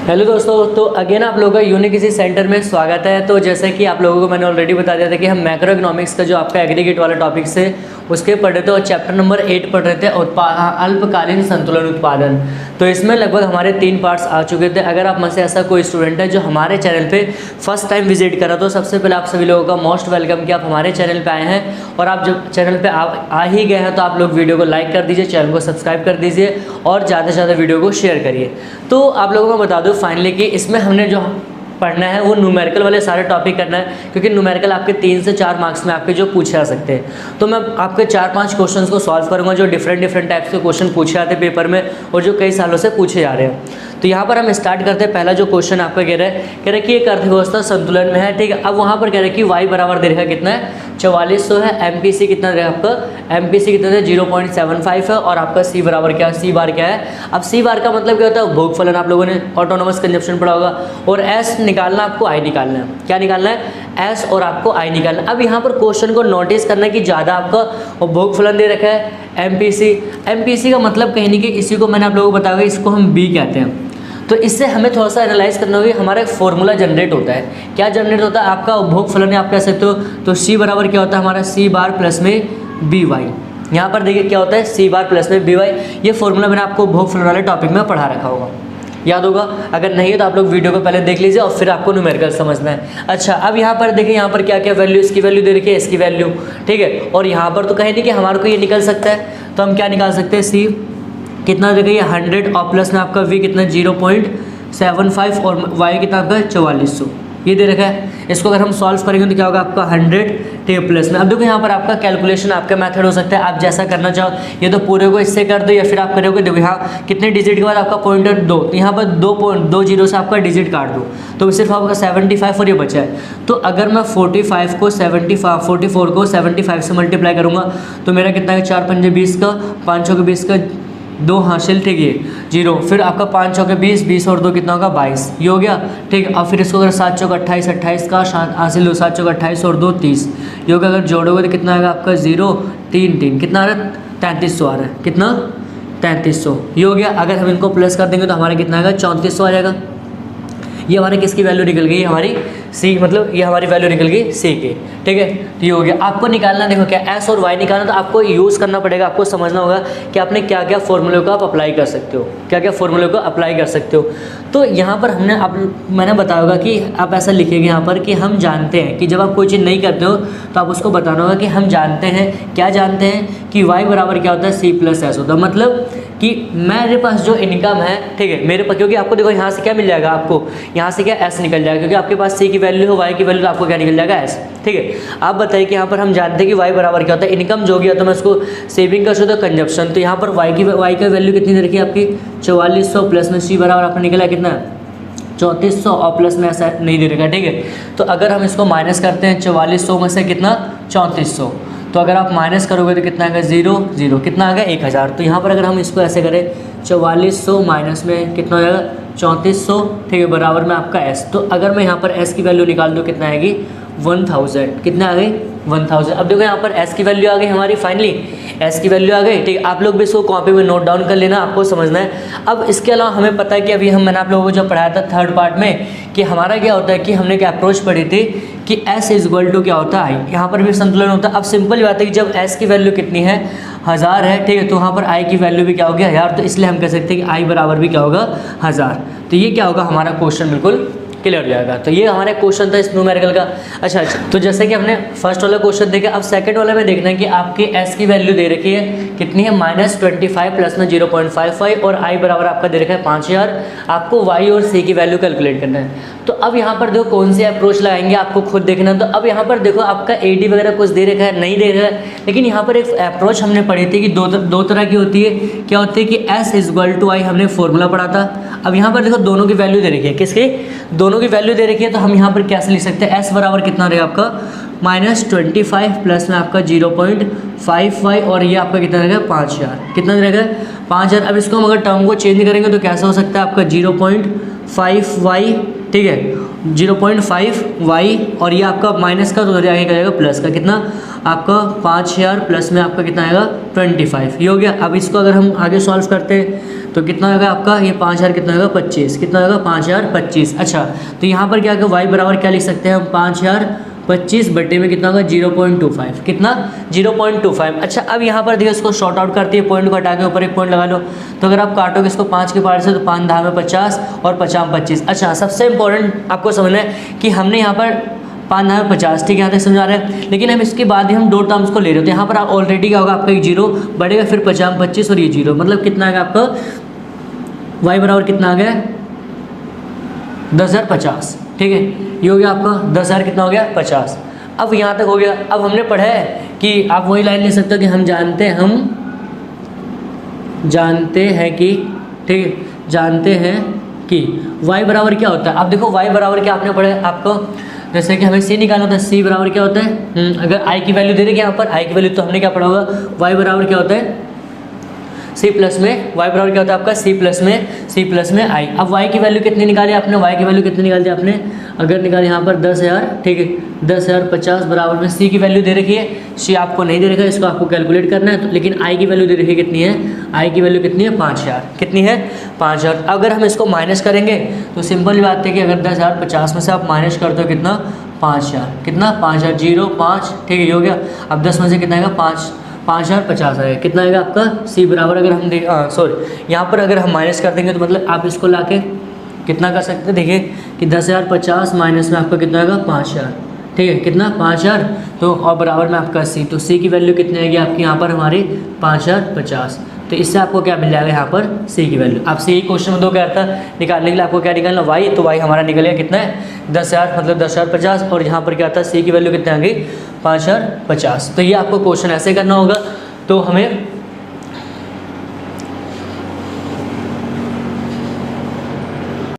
Hello दोस्तों, तो again आप लोगों का यूनिक इसी सेंटर में स्वागत है। तो जैसे कि आप लोगों को मैंने ऑलरेडी बता दिया था कि हम मैक्रो इकोनॉमिक्स का जो आपका एग्रीगेट वाला टॉपिक से उसके पढ़ रहे थे और चैप्टर नंबर 8 पढ़ रहे थे अल्पकालीन संतुलन उत्पादन। तो इसमें लगभग हमारे 3 पार्ट्स आ चुके थे। अगर आप में से ऐसा कोई स्टूडेंट है जो हमारे चैनल पे फर्स्ट टाइम विजिट करा, तो सबसे पहले आप सभी लोगों का मोस्ट वेलकम कि आप हमारे चैनल पे आए हैं। और आप जब चैनल पे आ ही गए हैं तो आप लोग वीडियो को लाइक कर दीजिए, चैनल को सब्सक्राइब कर दीजिए और ज़्यादा से ज़्यादा वीडियो को शेयर करिए। तो आप लोगों को बता दूँ फाइनली कि इसमें हमने जो पढ़ना है वो न्यूमेरिकल वाले सारे टॉपिक करना है, क्योंकि न्यूमेरिकल आपके 3 से 4 मार्क्स में आपके जो पूछे जा सकते हैं। तो मैं आपके 4-5 क्वेश्चंस को सॉल्व करूंगा जो डिफरेंट टाइप्स के क्वेश्चन पूछे जाते हैं पेपर में और जो कई सालों से पूछे जा रहे हैं। तो यहाँ पर हम स्टार्ट करते हैं। पहला जो क्वेश्चन आपका कह रहा है कि एक अर्थव्यवस्था संतुलन में है, ठीक है। अब वहाँ पर कह रहे हैं कि वाई बराबर दे रखा कितना है, 4400 है। एमपीसी कितना दे आपका, एमपीसी कितना है 0.75 है। और आपका सी बराबर क्या है, सी बार क्या है। अब सी बार का मतलब क्या होता है, भोगफलन आप लोगों ने ऑटोनोमस कंजप्शन पढ़ा होगा। और एस निकालना आपको, आई निकालना है। क्या निकालना है, एस और आपको आई निकालना है। अब यहाँ पर क्वेश्चन को नोटिस करना है कि ज़्यादा आपका भोगफलन दे रखा है एमपीसी। एमपीसी का मतलब कहीं नहीं कि इसी को मैंने आप लोगों को बताया, इसको हम बी कहते हैं। तो इससे हमें थोड़ा सा एनालाइज करना होगा। हमारा एक फॉर्मूला जनरेट होता है। क्या जनरेट होता है, आपका उपभोग फलन आप कह सकते हो। तो सी बराबर क्या होता है हमारा, सी बार प्लस में बी वाई। यहाँ पर देखिए क्या होता है, सी बार प्लस में बी वाई। ये फॉर्मूला मैंने आपको उपभोग फलन वाले टॉपिक में पढ़ा रखा होगा, याद होगा। अगर नहीं है तो आप लोग वीडियो को पहले देख लीजिए और फिर आपको न्यूमेरिकल समझना है। अच्छा, अब यहाँ पर देखिए, यहाँ पर क्या क्या वैल्यू, इसकी वैल्यू दे रखी है, इसकी वैल्यू, ठीक है। और यहाँ पर तो कहीं नहीं कि हमारे को ये निकल सकता है, तो हम क्या निकाल सकते हैं, सी कितना दे रखी है 100 और प्लस में आपका वी कितना 0.75 और वाई कितना आपका 4400 ये दे रखा है। इसको अगर हम सॉल्व करेंगे तो क्या होगा आपका 100 टे प्लस में। अब देखो यहाँ पर आपका कैलकुलेशन आपका मेथड हो सकता है, आप जैसा करना चाहो। ये तो पूरे को इससे कर दो या फिर आप करोगे, देखो यहाँ कितने डिजिट के बाद आपका पॉइंटर 2, तो यहाँ पर 2 जीरो से आपका डिजिट काट दो तो सिर्फ आपका 75 और ये बचा है। तो अगर मैं 44 को 75 से मल्टीप्लाई करूँगा तो मेरा कितना है, 4 पंजे 20 का, 5 छः 20 का, 2 हासिल, ठीक है 0। फिर आपका 5 चौके 20, 20 और 2 कितना होगा 22, ये हो गया, ठीक है। और फिर इसको अगर 7 चौक 28, 28 का हासिल हो, 7 चौक 28 और 2 30, ये होगा। अगर जोड़ोगे तो कितना आएगा आपका 0 3 3, कितना आ रहा है 3300 आ रहा है, कितना 3300, ये हो गया। अगर हम इनको प्लस कर देंगे तो हमारा कितना आएगा 3400 आ जाएगा। ये हमारे किसकी वैल्यू निकल गई, हमारी सी, मतलब ये हमारी वैल्यू निकल गई सी की, ठीक है। तो ये हो गया। आपको निकालना, देखो क्या एस और वाई निकालना, तो आपको यूज़ करना पड़ेगा। आपको समझना होगा कि आपने क्या क्या फॉर्मूले को आप अप्लाई कर सकते हो, क्या क्या फॉर्मूले को अप्लाई कर सकते हो। तो यहाँ पर मैंने बताया होगा कि आप ऐसा लिखेंगे यहाँ पर कि हम जानते हैं कि जब आप कोई चीज़ नहीं करते हो तो आप उसको बताना होगा कि हम जानते हैं, क्या जानते हैं कि वाई बराबर क्या होता है, सी प्लस एस होता है। मतलब कि मेरे पास जो इनकम है, ठीक है, मेरे पास, क्योंकि आपको देखो यहाँ से क्या मिल जाएगा, आपको यहाँ से क्या एस निकल जाएगा, क्योंकि आपके पास सी की वैल्यू है, वाई की वैल्यू, तो आपको क्या निकल जाएगा एस, ठीक है। आप बताइए कि यहाँ पर हम जानते हैं कि वाई बराबर क्या होता है, इनकम जो गया तो मैं उसको सेविंग कर सकता हूँ, कंजप्शन। तो यहाँ पर वाई की वैल्यू कितनी दे रखी है आपकी 4400 प्लस में सी बराबर आपका निकला कितना 3400 और प्लस में ऐसा नहीं दे रखा, ठीक है। तो अगर हम इसको माइनस करते हैं 4400 में से कितना 3400, तो अगर आप माइनस करोगे तो कितना आएगा 0 0, कितना आ गया 1000। तो यहाँ पर अगर हम इसको ऐसे करें 4400 माइनस में कितना हो जाएगा 3400, ठीक है, बराबर में आपका एस। तो अगर मैं यहाँ पर एस की वैल्यू निकाल दूँ कितना आएगी 1000, कितना आ गई 1000। अब देखो यहाँ पर एस की वैल्यू आ गई हमारी, फाइनली एस की वैल्यू आ गई, ठीक है। आप लोग भी इसको कॉपी में नोट डाउन कर लेना, आपको समझना है। अब इसके अलावा हमें पता है कि अभी मैंने आप लोगों को जो पढ़ाया था थर्ड पार्ट में कि हमारा क्या होता है कि हमने क्या अप्रोच पढ़ी थी कि एस इज इक्वल टू क्या होता है आई, यहाँ पर भी संतुलन होता है। अब सिंपल बात है कि जब एस की वैल्यू कितनी है 1000 है, ठीक है, तो वहाँ पर आई की वैल्यू भी क्या होगी 1000, तो इसलिए हम कह सकते हैं कि आई बराबर भी क्या होगा 1000। तो ये क्या होगा, हमारा क्वेश्चन बिल्कुल क्लियर हो जाएगा। तो ये हमारा क्वेश्चन था इस न्यूमेरिकल का। अच्छा, तो जैसे कि हमने फर्स्ट वाला क्वेश्चन देखा, अब सेकंड वाले में देखना है कि आपकी एस की वैल्यू दे रखी है कितनी है -25 प्लस में 0.55 और आई बराबर आपका दे रखा है 5000। आपको वाई और सी की वैल्यू कैलकुलेट करना है। तो अब यहाँ पर देखो कौन सी अप्रोच लगाएंगे आपको खुद देखना। तो अब यहाँ पर देखो आपका एडी वगैरह कुछ दे रखा है, नहीं दे रहा है, लेकिन यहाँ पर एक अप्रोच हमने पढ़ी थी कि दो तरह की होती है। क्या होती है कि एस इज इक्वल टू आई, हमने फॉर्मूला पढ़ा था। अब यहाँ पर देखो दोनों की वैल्यू दे रखी है, किसकी, दोनों की वैल्यू दे रखी है। तो हम यहाँ पर कैसे लिख सकते हैं, एस बराबर कितना रहेगा आपका -25 प्लस में आपका 0.55 और ये आपका कितना रहेगा 5000, कितना रहेगा 5000। अब इसको हम अगर टर्म को चेंज करेंगे तो कैसा हो सकता है आपका 0.5y, ठीक है 0.5 y और ये आपका माइनस का तो उधर आगे जाएगा प्लस का, कितना आपका 5000 प्लस में आपका कितना आएगा 25, ये हो गया। अब इसको अगर हम आगे सॉल्व करते हैं तो कितना होगा आपका ये 5000 कितना होगा 25, कितना होगा 5025। अच्छा तो यहाँ पर क्या होगा वाई बराबर क्या लिख सकते हैं हम 5025 बटे में कितना होगा 0.25, कितना 0.25। अच्छा अब यहाँ पर देखिए इसको शॉर्ट आउट करती है, पॉइंट को हटा के ऊपर एक पॉइंट लगा लो। तो अगर आप काटोगे इसको 5 के पार से तो 5 धाम में 50 और 50 में 25। अच्छा सबसे इंपॉर्टेंट आपको समझना है कि हमने यहाँ पर 5 धाम में 50 ठीक है यहाँ तक समझा रहे हैं, लेकिन हम इसके बाद ही हम दो टर्म्स को ले रहे हो तो यहाँ पर आप ऑलरेडी क्या होगा आपका एक जीरो बढ़ेगा, फिर 50 में 25 और ये जीरो, मतलब कितना आएगा आपका वाई बराबर कितना आ गया 10,050। ठीक है ये हो गया आपका 10,000 कितना हो गया 50। अब यहाँ तक हो गया। अब हमने पढ़ा है कि आप वही लाइन ले सकते हो कि हम जानते हैं कि ठीक है जानते हैं कि y बराबर क्या होता है। अब देखो y बराबर क्या आपने पढ़ा है आपको, जैसे कि हमें c निकालना होता है, c बराबर क्या होता है अगर i की वैल्यू दे रहे यहाँ पर i की वैल्यू तो हमने क्या पढ़ा होगा y बराबर क्या होता है c प्लस में y बराबर क्या होता है आपका c प्लस में i। अब y की वैल्यू कितनी निकाली आपने, y की वैल्यू कितनी निकाली आपने, अगर निकाले यहाँ पर 10,000 ठीक है 10,050 बराबर में c की वैल्यू दे रखी है, c आपको नहीं दे रखा है, इसको आपको कैलकुलेट करना है तो, लेकिन i की वैल्यू दे रखी है कितनी है, i की वैल्यू कितनी है 5,000, कितनी है 5,000। अगर हम इसको माइनस करेंगे तो सिंपल बात है कि अगर 10,050 में से आप माइनस करते हो कितना 5,000, कितना 5,000 0 5 ठीक है ये हो गया। अब 10 में से कितना आएगा 5,050 आएगा, कितना आएगा आपका c बराबर अगर हम सॉरी यहाँ पर अगर हम माइनस कर देंगे तो मतलब आप इसको लाके कितना कर सकते हैं, देखिए कि 10,050 माइनस में आपका कितना आएगा 5,000 ठीक है कितना 5,000 तो और बराबर में आपका c, तो c की वैल्यू कितनी आएगी आपकी यहाँ पर हमारी 5,050। तो इससे आपको क्या मिल जाएगा यहाँ पर c की वैल्यू। आपसे यही क्वेश्चन में दो क्या था निकालने के लिए आपको क्या निकालना y, तो y हमारा निकल गया कितना है 10,000 मतलब 10,050 और यहाँ पर क्या था c की वैल्यू कितनी आ गई 5,050। तो ये आपको क्वेश्चन ऐसे करना होगा। तो हमें